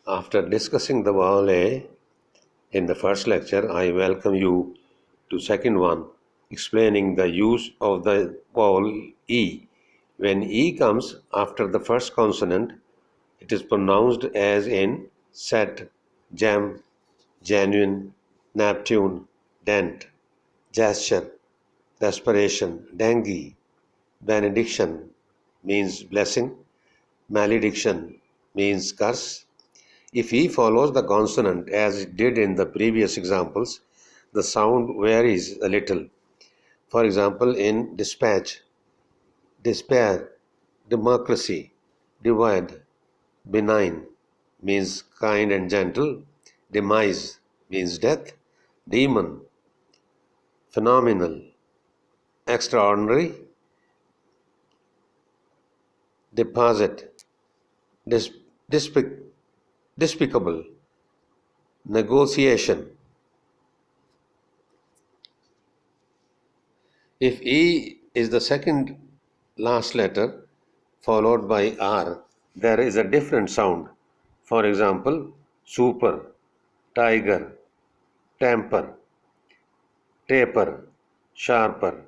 After discussing the vowel A in the first lecture, I welcome you to second one, explaining the use of the vowel E. When E comes after the first consonant, it is pronounced as in set, gem, genuine, Neptune, dent, gesture, desperation, dengue, benediction means blessing, malediction means curse. If E follows the consonant as it did in the previous examples, the sound varies a little. For example, in dispatch, despair, democracy, divide, benign means kind and gentle, demise means death, demon, phenomenal, extraordinary, deposit, dis- despic- despicable, negotiation. If E is the second last letter followed by R, there is a different sound. For example, super, tiger, temper, taper, sharper,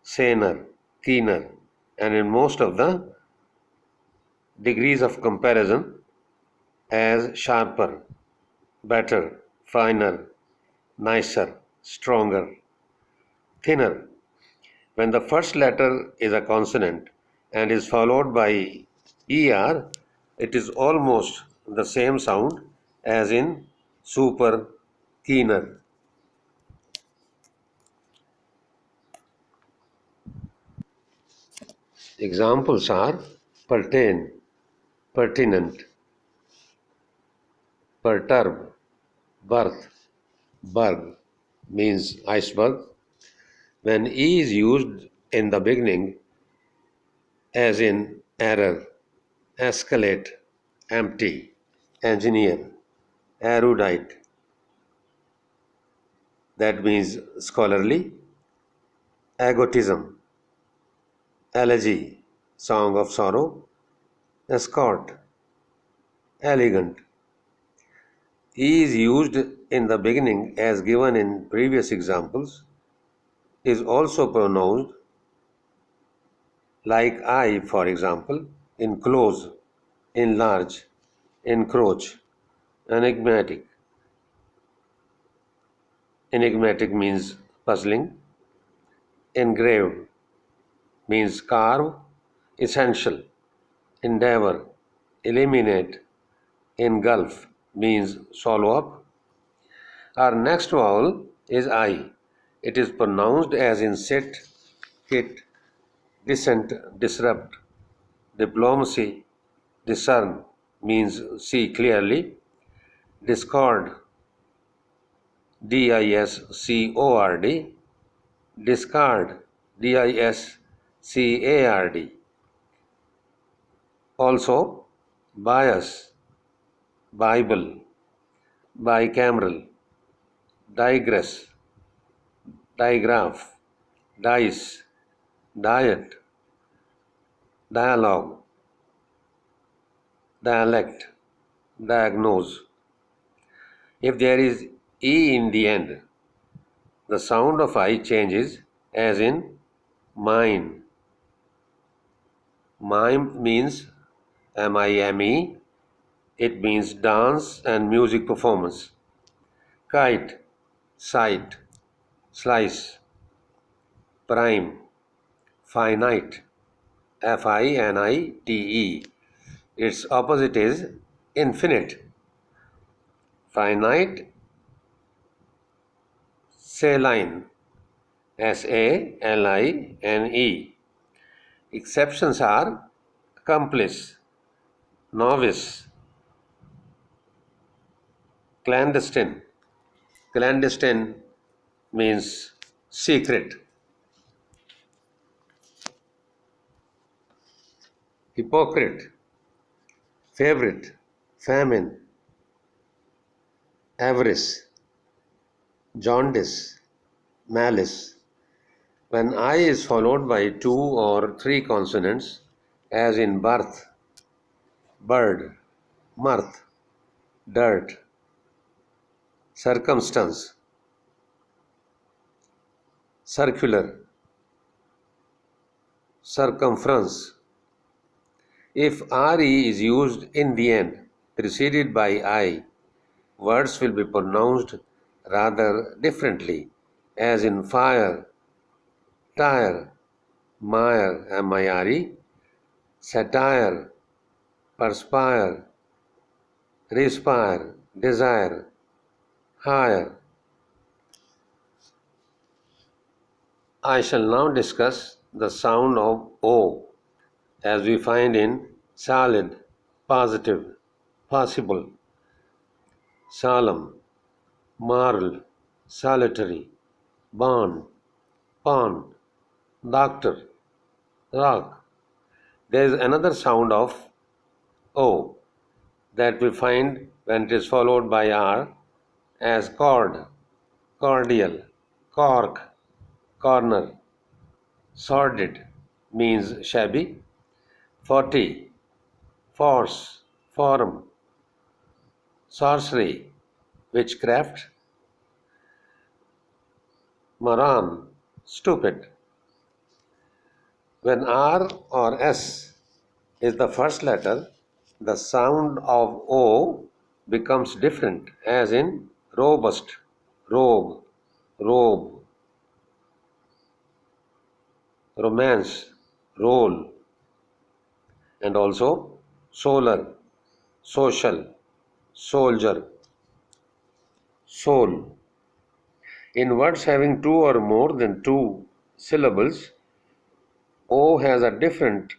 saner, keener, and in most of the degrees of comparison as sharper, better, finer, nicer, stronger, thinner. When the first letter is a consonant and is followed by ER, it is almost the same sound as in super, keener. Examples are pertain, pertinent, perturb, birth, berg means iceberg. When E is used in the beginning, as in error, escalate, empty, engineer, erudite, that means scholarly, egotism, elegy, song of sorrow, escort, elegant. E is used in the beginning as given in previous examples, is also pronounced like I, for example, enclose, enlarge, encroach, enigmatic. Enigmatic means puzzling, engraved means carve, essential, endeavor, eliminate, engulf means swallow up. Our next vowel is I. It is pronounced as in sit, hit, dissent, disrupt, diplomacy, discern means see clearly, discord, discord, discard, discard. Also, bias, Bible, bicameral, digress, digraph, dice, diet, dialogue, dialect, diagnose. If there is E in the end, the sound of I changes as in mime. Mime means MIME. It means dance and music performance. Kite, sight, slice, prime, finite, FINITE. Its opposite is infinite. Finite, saline, SALINE. Exceptions are accomplice, novice, clandestine. Clandestine means secret. Hypocrite, favorite, famine, avarice, jaundice, malice. When I is followed by two or three consonants, as in birth, bird, mirth, dirt, circumstance, circular, circumference. If RE is used in the end, preceded by I, words will be pronounced rather differently, as in fire, tire, mire, M-I-R-E, satire, perspire, respire, desire, hire. I shall now discuss the sound of O as we find in solid, positive, possible, solemn, moral, solitary, bond, pawn, doctor, rock. There is another sound of O that we find when it is followed by R as cord, cordial, cork, corner, sordid means shabby, forty, force, forum, sorcery, witchcraft, moron, stupid. When R or S is the first letter, the sound of O becomes different, as in robust, robe, robe, romance, role, and also solar, social, soldier, soul. In words having two or more than two syllables, O has a different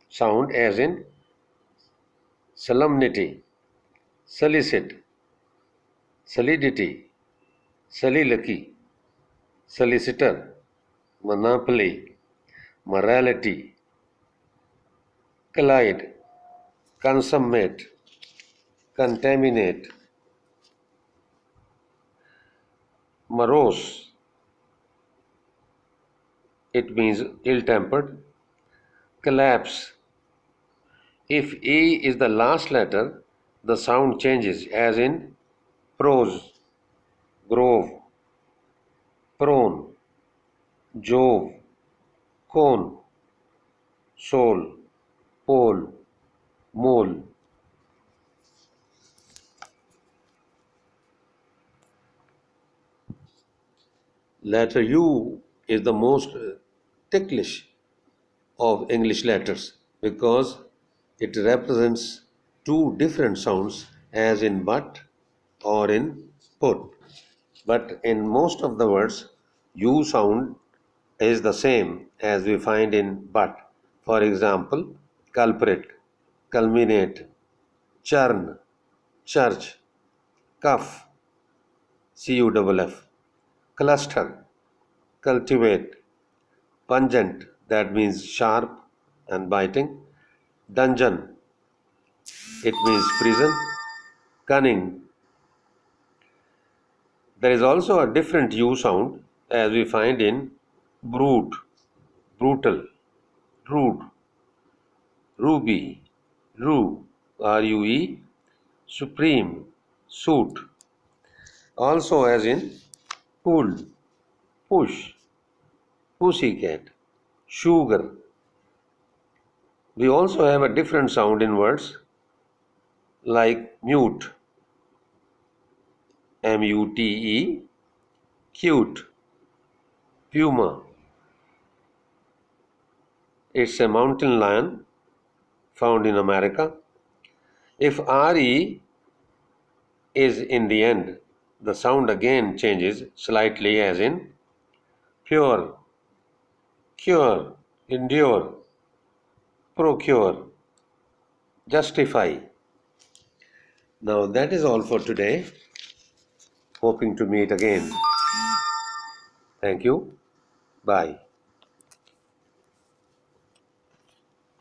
sound, as in solemnity, solicit, solidity, soliloquy, solicitor, monopoly, morality, collide, consummate, contaminate, morose, it means ill-tempered, collapse. If E is the last letter, the sound changes, as in prose, grove, prone, jove, cone, soul, pole, mole. Letter U is the most ticklish of English letters because it represents two different sounds, as in but or in put. But in most of the words, U sound is the same as we find in but. For example, culprit, culminate, churn, church, cuff, CUFF, cluster, cultivate, pungent, that means sharp and biting, dungeon, it means prison, cunning. There is also a different U sound as we find in brute, brutal, rude, ruby, rue, RUE, supreme, suit. Also as in pull, push, pussycat, sugar. We also have a different sound in words like mute, MUTE, cute, puma. It's a mountain lion found in America. If RE is in the end, the sound again changes slightly, as in pure, cure, endure, procure, justify. Now that is all for today. Hoping to meet again. Thank you. Bye.